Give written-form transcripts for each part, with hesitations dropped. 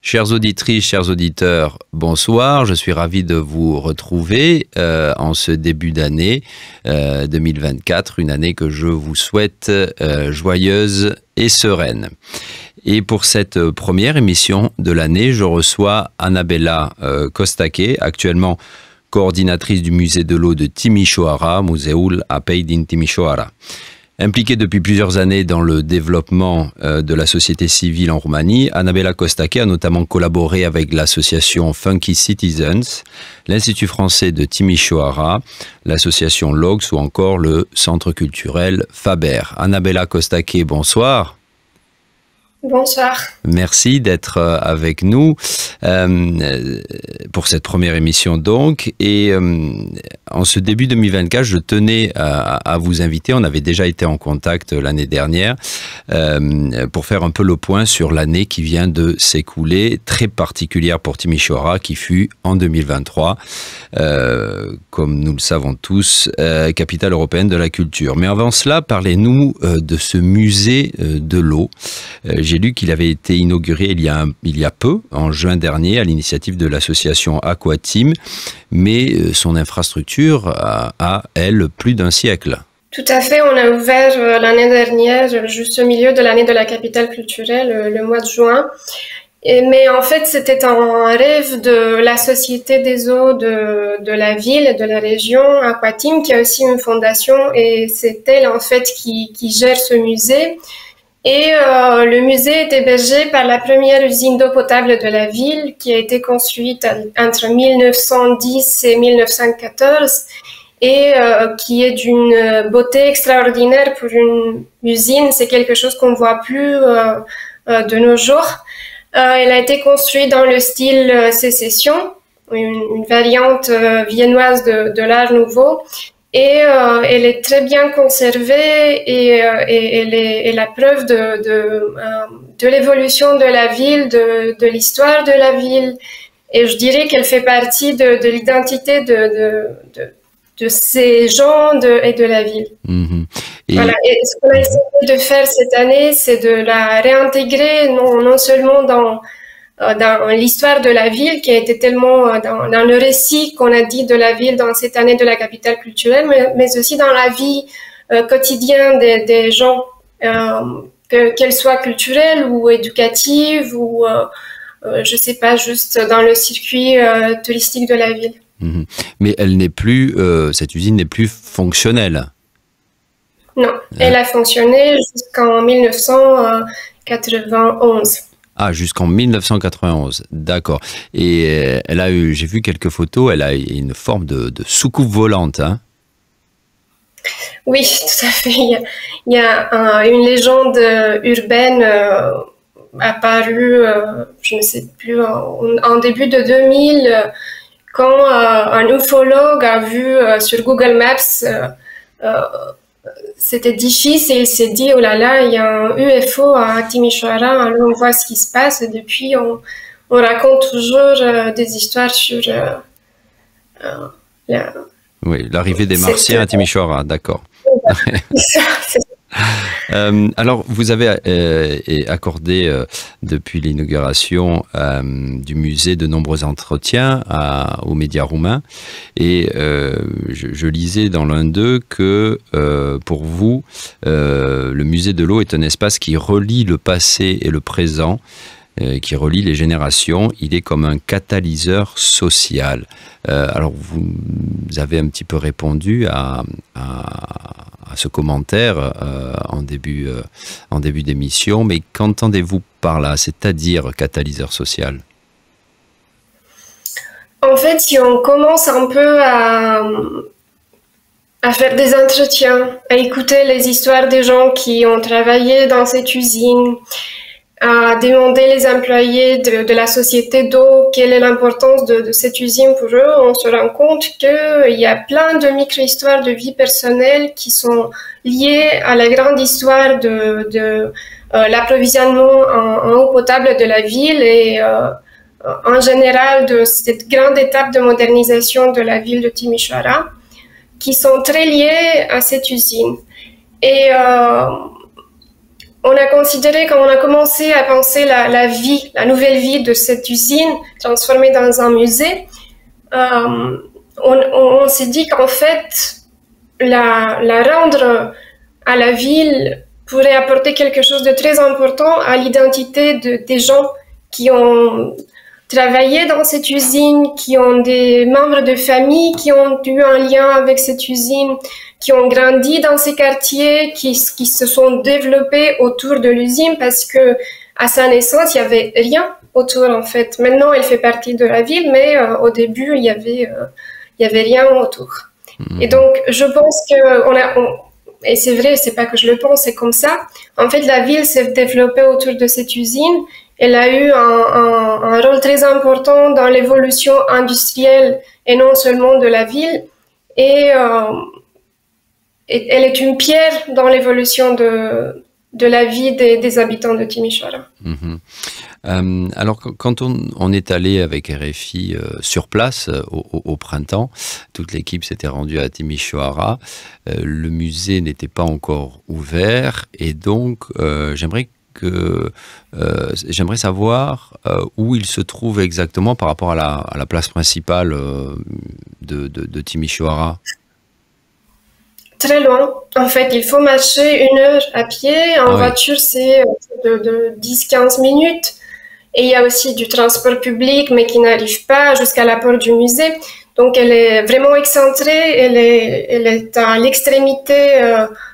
Chères auditrices, chers auditeurs, bonsoir. Je suis ravi de vous retrouver en ce début d'année 2024, une année que je vous souhaite joyeuse et sereine. Et pour cette première émission de l'année, je reçois Annabella Kostake, actuellement coordinatrice du musée de l'eau de Timișoara, Muzeul Apei din Timișoara. Impliquée depuis plusieurs années dans le développement de la société civile en Roumanie, Annabella Kostake a notamment collaboré avec l'association Funky Citizens, l'Institut français de Timișoara, l'association LOGS ou encore le centre culturel Faber. Annabella Kostake, bonsoir. Bonsoir. Merci d'être avec nous pour cette première émission donc. Et en ce début 2024, je tenais à vous inviter. On avait déjà été en contact l'année dernière pour faire un peu le point sur l'année qui vient de s'écouler, très particulière pour Timișoara, qui fut en 2023, comme nous le savons tous, capitale européenne de la culture. Mais avant cela, parlez-nous de ce musée de l'eau. J'ai lu qu'il avait été inauguré il y a peu, en juin dernier, à l'initiative de l'association Aquatim, mais son infrastructure a, elle, plus d'un siècle. Tout à fait, on a ouvert l'année dernière, juste au milieu de l'année de la capitale culturelle, le mois de juin. Mais en fait, c'était un rêve de la Société des eaux de la ville et de la région, Aquatim, qui a aussi une fondation, et c'est elle, en fait, qui gère ce musée. Et le musée est hébergé par la première usine d'eau potable de la ville qui a été construite entre 1910 et 1914 et qui est d'une beauté extraordinaire pour une usine. C'est quelque chose qu'on ne voit plus de nos jours. Elle a été construite dans le style sécession, une variante viennoise de l'Art nouveau. Et elle est très bien conservée et elle est la preuve de l'évolution de la ville, de l'histoire de la ville. Et je dirais qu'elle fait partie de l'identité de ces gens et de la ville. Mmh. Voilà. Et ce qu'on a essayé de faire cette année, c'est de la réintégrer non seulement dans l'histoire de la ville, qui a été tellement dans le récit qu'on a dit de la ville dans cette année de la capitale culturelle, mais aussi dans la vie quotidienne des gens, qu'elle soit culturelle ou éducative ou, je sais pas, juste dans le circuit touristique de la ville. Mmh. Mais elle n'est plus, cette usine n'est plus fonctionnelle. Non, elle a fonctionné jusqu'en 1991. Ah, jusqu'en 1991, d'accord. Et elle a eu, j'ai vu quelques photos, elle a une forme de soucoupe volante, hein? Oui, tout à fait. Il y a une légende urbaine apparue, je ne sais plus, en début de 2000, quand un ufologue a vu sur Google Maps cet édifice et il s'est dit, oh là là, il y a un UFO à Timișoara, alors on voit ce qui se passe. Et depuis, on raconte toujours des histoires sur oui, l'arrivée des Martiens à Timișoara, d'accord. Alors, vous avez accordé depuis l'inauguration du musée de nombreux entretiens aux médias roumains et je lisais dans l'un d'eux que pour vous, le musée de l'eau est un espace qui relie le passé et le présent, qui relie les générations. Il est comme un catalyseur social. Alors, vous avez un petit peu répondu à ce commentaire en début d'émission, mais qu'entendez-vous par là, c'est-à-dire catalyseur social? En fait, si on commence un peu à faire des entretiens, à écouter les histoires des gens qui ont travaillé dans cette usine, à demander les employés de la société d'eau quelle est l'importance de cette usine pour eux, on se rend compte qu'il y a plein de micro-histoires de vie personnelle qui sont liées à la grande histoire de l'approvisionnement en eau potable de la ville et en général de cette grande étape de modernisation de la ville de Timișoara, qui sont très liées à cette usine. Et on a considéré, quand on a commencé à penser la vie, la nouvelle vie de cette usine transformée dans un musée, on s'est dit qu'en fait, la rendre à la ville pourrait apporter quelque chose de très important à l'identité des gens qui ont travaillé dans cette usine, qui ont des membres de famille qui ont eu un lien avec cette usine, qui ont grandi dans ces quartiers, qui se sont développés autour de l'usine parce que à sa naissance, il y avait rien autour en fait. Maintenant, elle fait partie de la ville, mais au début, il y avait rien autour. Et donc, je pense que et c'est vrai, c'est pas que je le pense, c'est comme ça. En fait, la ville s'est développée autour de cette usine. Elle a eu un rôle très important dans l'évolution industrielle et non seulement de la ville. Et elle est une pierre dans l'évolution de la vie des habitants de Timișoara. Alors, quand on est allé avec RFI sur place au printemps, toute l'équipe s'était rendue à Timișoara, le musée n'était pas encore ouvert et donc j'aimerais savoir où il se trouve exactement par rapport à la place principale de Timișoara. Très loin. En fait, il faut marcher 1 heure à pied. En voiture, c'est de 10-15 minutes. Et il y a aussi du transport public, mais qui n'arrive pas jusqu'à la porte du musée. Donc, elle est vraiment excentrée. Elle est à l'extrémité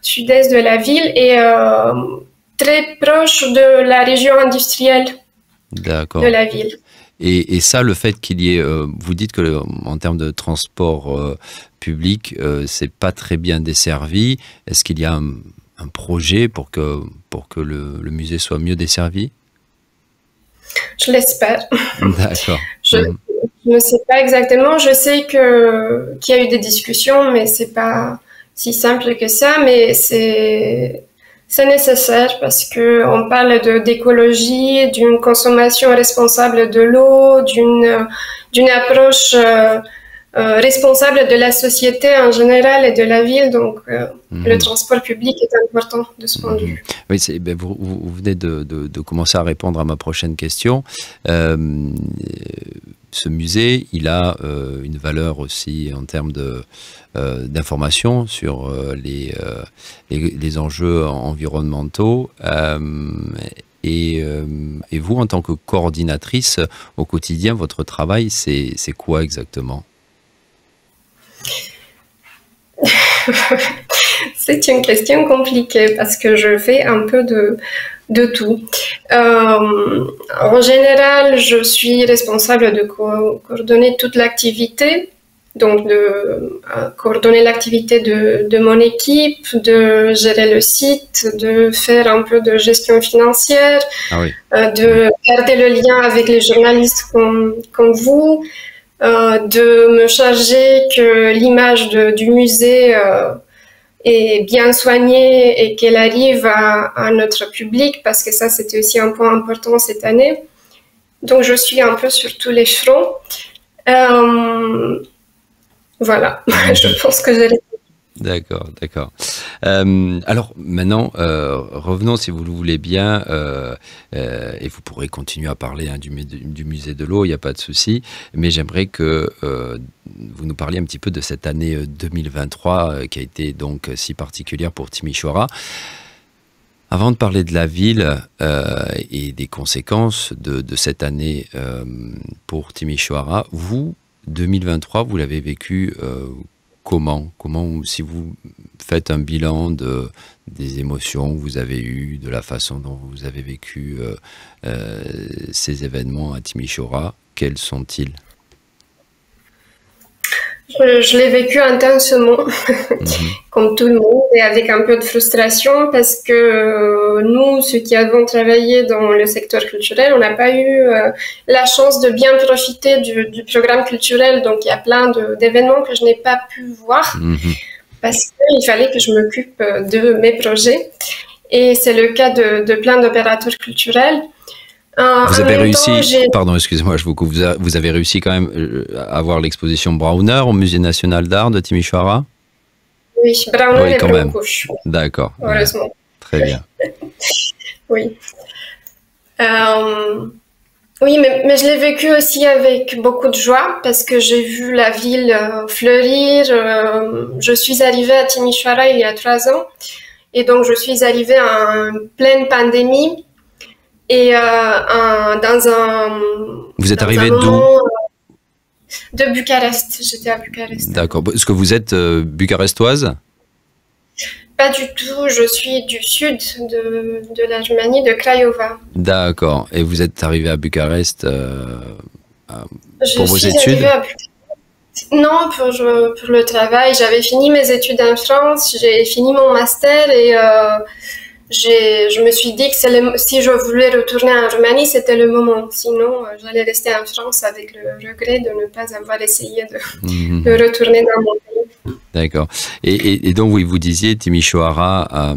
sud-est de la ville et très proche de la région industrielle de la ville. Et ça, le fait qu'il y ait, vous dites que en termes de transport public, c'est pas très bien desservi. Est-ce qu'il y a un projet pour que le musée soit mieux desservi? Je l'espère. D'accord. Je ne sais pas exactement. Je sais qu'il y a eu des discussions, mais c'est pas si simple que ça. Mais c'est nécessaire parce que on parle d'écologie, d'une consommation responsable de l'eau, d'une approche responsable de la société en général et de la ville. Donc, le transport public est important de ce point de vue. Oui, vous venez de commencer à répondre à ma prochaine question. Ce musée, il a une valeur aussi en termes d'information sur les enjeux environnementaux. Et vous, en tant que coordinatrice, au quotidien, votre travail, c'est quoi exactement? C'est une question compliquée parce que je fais un peu de tout. En général, je suis responsable de coordonner toute l'activité, donc de coordonner l'activité de mon équipe, de gérer le site, de faire un peu de gestion financière, de garder le lien avec les journalistes comme vous, de me charger que l'image du musée est bien soignée et qu'elle arrive à notre public, parce que ça, c'était aussi un point important cette année. Donc, je suis un peu sur tous les fronts. Voilà, je pense que j'ai... D'accord, d'accord. Alors maintenant, revenons si vous le voulez bien, et vous pourrez continuer à parler du musée de l'eau, il n'y a pas de souci, mais j'aimerais que vous nous parliez un petit peu de cette année 2023 qui a été donc si particulière pour Timișoara. Avant de parler de la ville et des conséquences de cette année pour Timișoara, vous, 2023, vous l'avez vécu comment, si vous faites un bilan des émotions que vous avez eues, de la façon dont vous avez vécu ces événements à Timișoara, quels sont-ils? Je l'ai vécu intensément, comme tout le monde, et avec un peu de frustration, parce que nous, ceux qui avons travaillé dans le secteur culturel, on n'a pas eu la chance de bien profiter du programme culturel. Donc, il y a plein d'événements que je n'ai pas pu voir, parce qu'il fallait que je m'occupe de mes projets. Et c'est le cas de plein d'opérateurs culturels. Vous avez réussi, pardon, excusez-moi, je vous coupe, vous avez réussi quand même à avoir l'exposition Brauner au Musée national d'art de Timișoara? Oui, Brauner oui, et quand même. Brancusi. D'accord. Heureusement. Très bien. Oui. Euh, oui, mais je l'ai vécu aussi avec beaucoup de joie parce que j'ai vu la ville fleurir. Je suis arrivée à Timișoara il y a 3 ans et donc je suis arrivée en pleine pandémie et Vous êtes dans un arrivé d'où? moment de Bucarest. J'étais à Bucarest. D'accord. Est-ce que vous êtes bucarestoise? Pas du tout, je suis du sud de la Roumanie, de Craiova. D'accord. Et vous êtes arrivé à Bucarest Je pour vos suis études? arrivée à Bucarest. Non, pour le travail. J'avais fini mes études en France, j'ai fini mon master et je me suis dit que si je voulais retourner en Roumanie, c'était le moment. Sinon, j'allais rester en France avec le regret de ne pas avoir essayé Mhm. de retourner dans mon pays. D'accord. Et donc, oui, vous disiez Timișoara a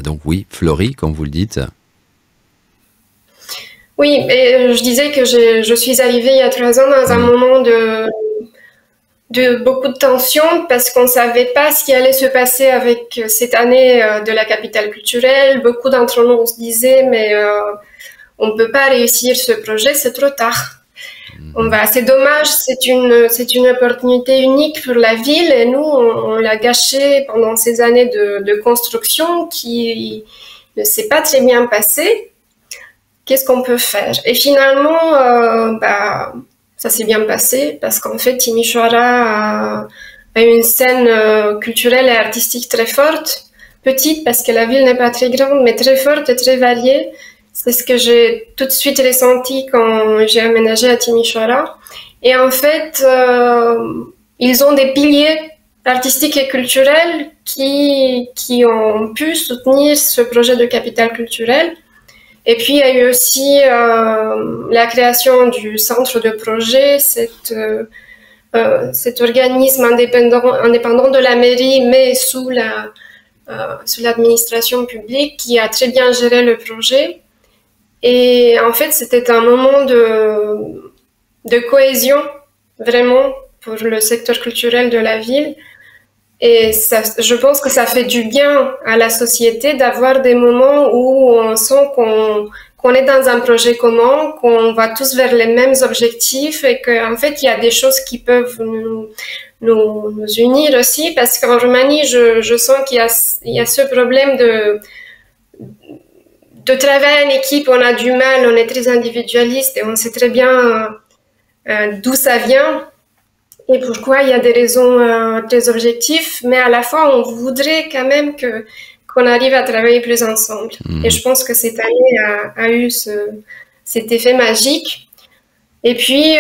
donc, oui, fleuri, comme vous le dites. Oui, et je disais que je suis arrivée il y a 3 ans dans un Mhm. moment de beaucoup de tension parce qu'on ne savait pas ce qui allait se passer avec cette année de la capitale culturelle. Beaucoup d'entre nous on se disait mais on ne peut pas réussir ce projet, c'est trop tard. C'est dommage, c'est une opportunité unique pour la ville et nous on l'a gâché pendant ces années de construction qui ne s'est pas très bien passée. Qu'est-ce qu'on peut faire? Et finalement, ça s'est bien passé parce qu'en fait, Timișoara a une scène culturelle et artistique très forte, petite parce que la ville n'est pas très grande, mais très forte et très variée. C'est ce que j'ai tout de suite ressenti quand j'ai aménagé à Timișoara. Et en fait, ils ont des piliers artistiques et culturels qui ont pu soutenir ce projet de capitale culturelle. Et puis, il y a eu aussi la création du centre de projet, cet organisme indépendant de la mairie, mais sous l'administration publique, qui a très bien géré le projet. Et en fait, c'était un moment de cohésion, vraiment, pour le secteur culturel de la ville. Et ça, je pense que ça fait du bien à la société d'avoir des moments où on sent qu'on est dans un projet commun, qu'on va tous vers les mêmes objectifs et qu'en fait, il y a des choses qui peuvent nous unir aussi. Parce qu'en Roumanie, je sens qu'il y a ce problème de travail en équipe. On a du mal, on est très individualiste et on sait très bien d'où ça vient. Et pourquoi il y a des raisons des objectifs, mais à la fois on voudrait quand même qu'on arrive à travailler plus ensemble. Et je pense que cette année a eu cet effet magique. Et puis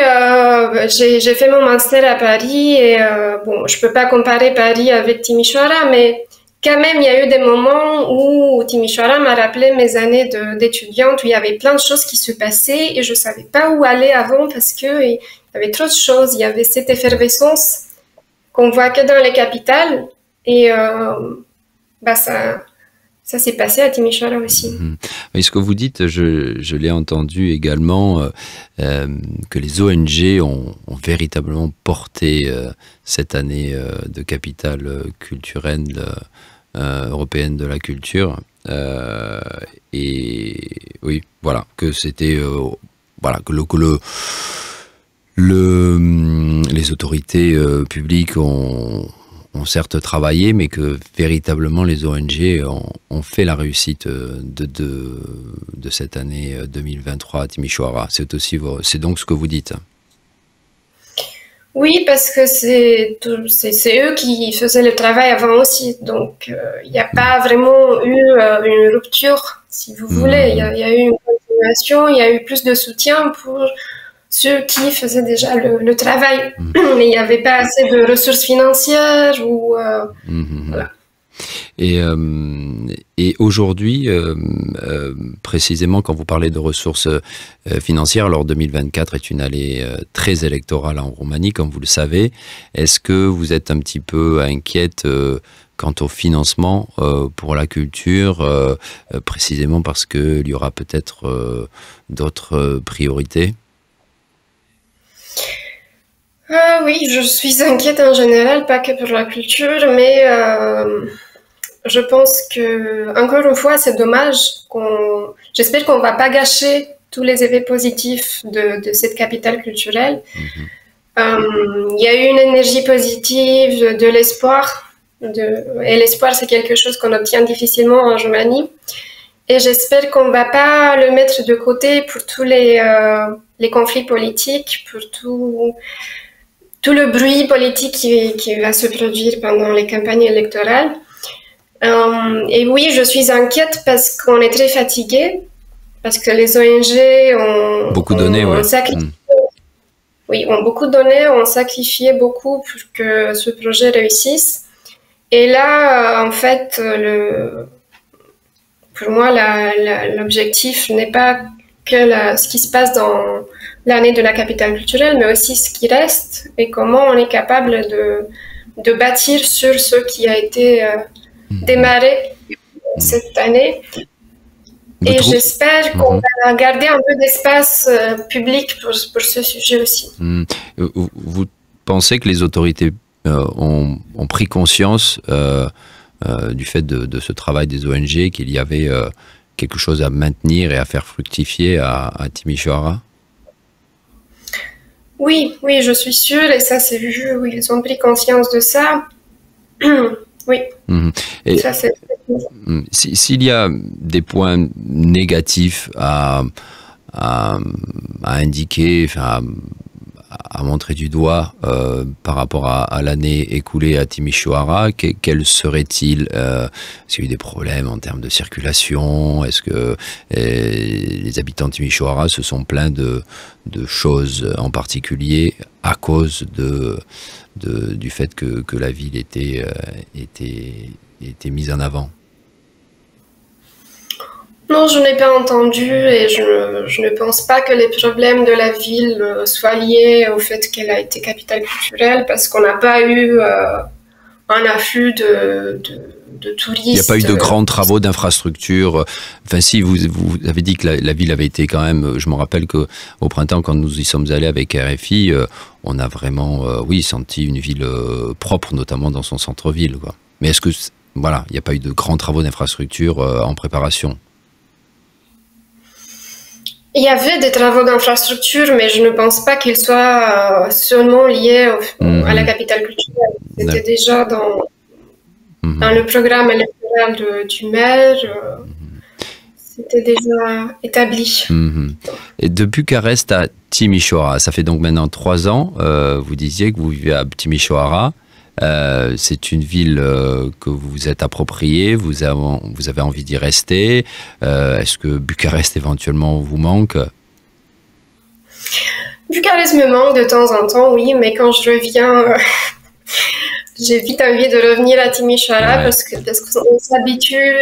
j'ai fait mon master à Paris et bon, je peux pas comparer Paris avec Timișoara, mais quand même il y a eu des moments où Timișoara m'a rappelé mes années d'étudiante où il y avait plein de choses qui se passaient et je savais pas où aller avant parce que il y avait trop de choses, il y avait cette effervescence qu'on voit que dans les capitales et ça s'est passé à Timișoara aussi. Mais ce que vous dites, je l'ai entendu également, que les ONG ont véritablement porté cette année de capitale culturelle européenne de la culture. Et oui, voilà, que c'était... voilà, que les autorités publiques ont certes travaillé, mais que véritablement les ONG ont fait la réussite de cette année 2023 à Timișoara. C'est donc ce que vous dites. Oui, parce que c'est eux qui faisaient le travail avant aussi. Donc, il n'y a pas vraiment eu une rupture, si vous voulez. Il y a eu une continuation, il y a eu plus de soutien pour ceux qui faisaient déjà le travail. Mais il n'y avait pas assez de ressources financières ou voilà. Et aujourd'hui, précisément quand vous parlez de ressources financières, alors 2024 est une année très électorale en Roumanie, comme vous le savez. Est-ce que vous êtes un petit peu inquiète quant au financement pour la culture, précisément parce qu'il y aura peut-être d'autres priorités? Oui, je suis inquiète en général, pas que pour la culture, mais je pense que, encore une fois, c'est dommage j'espère qu'on va pas gâcher tous les effets positifs de cette capitale culturelle. Il y a eu une énergie positive, de l'espoir, et l'espoir, c'est quelque chose qu'on obtient difficilement en Roumanie. Et j'espère qu'on va pas le mettre de côté pour tous les conflits politiques, pour tout le bruit politique qui va se produire pendant les campagnes électorales. Et oui, je suis inquiète parce qu'on est très fatigué, parce que les ONG ont beaucoup donné, ont beaucoup donné, ont sacrifié beaucoup pour que ce projet réussisse. Et là, en fait, pour moi, l'objectif n'est pas que ce qui se passe dans l'année de la capitale culturelle, mais aussi ce qui reste et comment on est capable de bâtir sur ce qui a été démarré cette année. Et j'espère qu'on va garder un peu d'espace public pour ce sujet aussi. Vous pensez que les autorités ont pris conscience du fait de ce travail des ONG, qu'il y avait quelque chose à maintenir et à faire fructifier à Timișoara? Oui, je suis sûre, et ça c'est vu, oui, ils ont pris conscience de ça. Oui. Et ça, s'il y a des points négatifs à indiquer, enfin, à montrer du doigt par rapport à l'année écoulée à Timișoara, quels seraient-ils? Est-ce qu'il y a eu des problèmes en termes de circulation? Est-ce que les habitants de Timișoara se sont plaints de choses en particulier à cause du fait que la ville était mise en avant? Non, je n'ai pas entendu et je ne pense pas que les problèmes de la ville soient liés au fait qu'elle a été capitale culturelle, parce qu'on n'a pas eu un afflux de touristes. Il n'y a pas eu de grands travaux d'infrastructure. Enfin, si, vous avez dit que la ville avait été quand même... Je me rappelle qu'au printemps, quand nous y sommes allés avec RFI, on a vraiment, senti une ville propre, notamment dans son centre-ville, quoi. Mais est-ce que... Voilà, il n'y a pas eu de grands travaux d'infrastructure en préparation? Il y avait des travaux d'infrastructure, mais je ne pense pas qu'ils soient seulement liés à la capitale culturelle. C'était déjà dans le programme électoral du maire. C'était déjà établi. Et de Bucarest à Timișoara, ça fait donc maintenant 3 ans. Vous disiez que vous vivez à Timișoara. C'est une ville que vous vous êtes appropriée, vous avez envie d'y rester. Est-ce que Bucarest éventuellement vous manque? Bucarest me manque de temps en temps, oui, mais quand je reviens, j'ai vite envie de revenir à Timișoara, parce qu'on s'habitue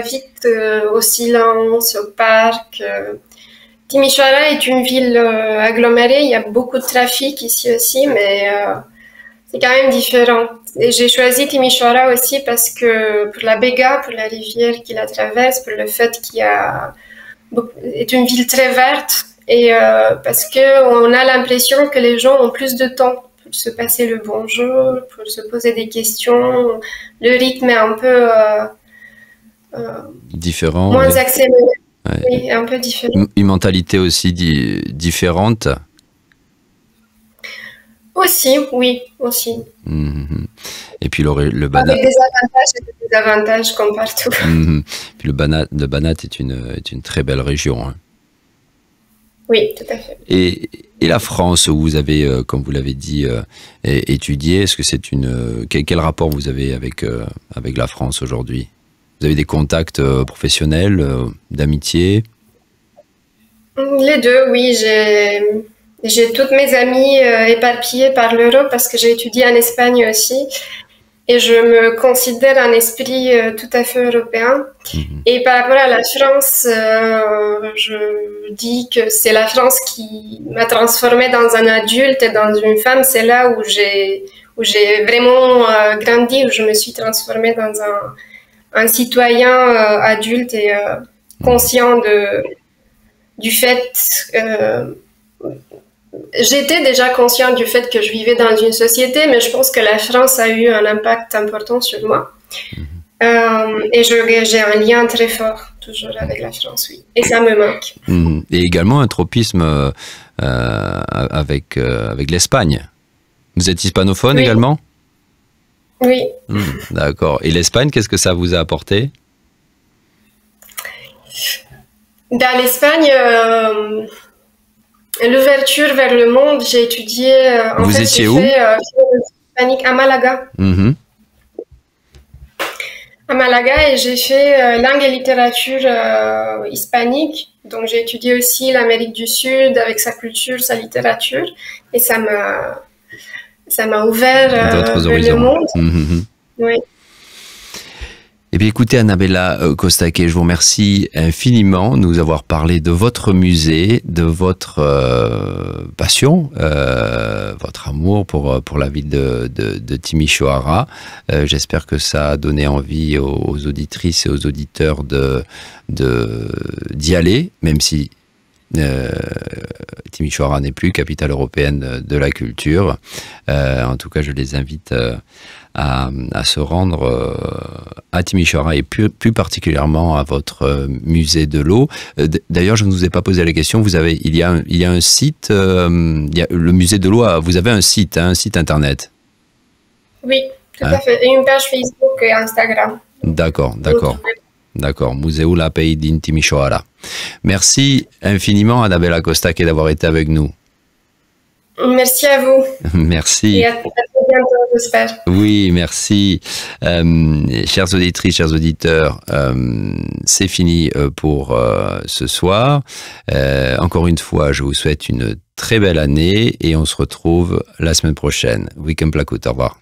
vite au silence, au parc. Timișoara est une ville agglomérée, il y a beaucoup de trafic ici aussi, mais c'est quand même différent. Et j'ai choisi Timișoara aussi parce que pour la Bega, pour la rivière qui la traverse, pour le fait qu'il est une ville très verte, et parce qu'on a l'impression que les gens ont plus de temps pour se passer le bonjour, pour se poser des questions. Le rythme est un peu différent, moins accéléré. Oui, un peu différent. Une mentalité aussi différente. Aussi, oui, aussi. Et puis le Banat. Avec des avantages et des désavantages comme partout. Puis le Banat est une très belle région. Hein. Oui, tout à fait. Et la France, où vous avez, comme vous l'avez dit, étudié, est-ce que c'est quel rapport vous avez avec la France aujourd'hui? Vous avez des contacts professionnels, d'amitié? Les deux, oui. J'ai toutes mes amies éparpillées par l'Europe parce que j'ai étudié en Espagne aussi. Et je me considère un esprit tout à fait européen. Et par rapport à la France, je dis que c'est la France qui m'a transformée dans un adulte et dans une femme. C'est là où j'ai vraiment grandi, où je me suis transformée dans un citoyen adulte et conscient du fait... J'étais déjà consciente du fait que je vivais dans une société, mais je pense que la France a eu un impact important sur moi. Et j'ai un lien très fort, toujours, avec la France, oui. Et ça me manque. Et également un tropisme avec l'Espagne. Vous êtes hispanophone également? Oui. D'accord. Et l'Espagne, qu'est-ce que ça vous a apporté? Dans l'Espagne, l'ouverture vers le monde, j'ai étudié... Vous étiez où? Hispanique à Malaga. À Malaga, et j'ai fait langue et littérature hispanique. Donc j'ai étudié aussi l'Amérique du Sud avec sa culture, sa littérature, et ça m'a ouvert vers le monde. Oui. Eh bien, écoutez, Annabella Costacchi, je vous remercie infiniment de nous avoir parlé de votre musée, de votre passion, votre amour pour la ville de Timișoara. J'espère que ça a donné envie aux auditrices et aux auditeurs d'y aller, même si Timișoara n'est plus capitale européenne de la culture. En tout cas, je les invite à se rendre à Timișoara et plus particulièrement à votre musée de l'eau. D'ailleurs, je ne vous ai pas posé la question. Il y a un site, le musée de l'eau. Vous avez un site internet. Oui, tout à fait. Et une page Facebook et Instagram. D'accord. Muzeul Apei din Timișoara. Merci infiniment, Annabella Costacchi, d'avoir été avec nous. Merci à vous. Merci. Et à très bientôt, j'espère. Oui, merci. Chères auditrices, chers auditeurs, c'est fini pour ce soir. Encore une fois, je vous souhaite une très belle année et on se retrouve la semaine prochaine. Week-end Placout, au revoir.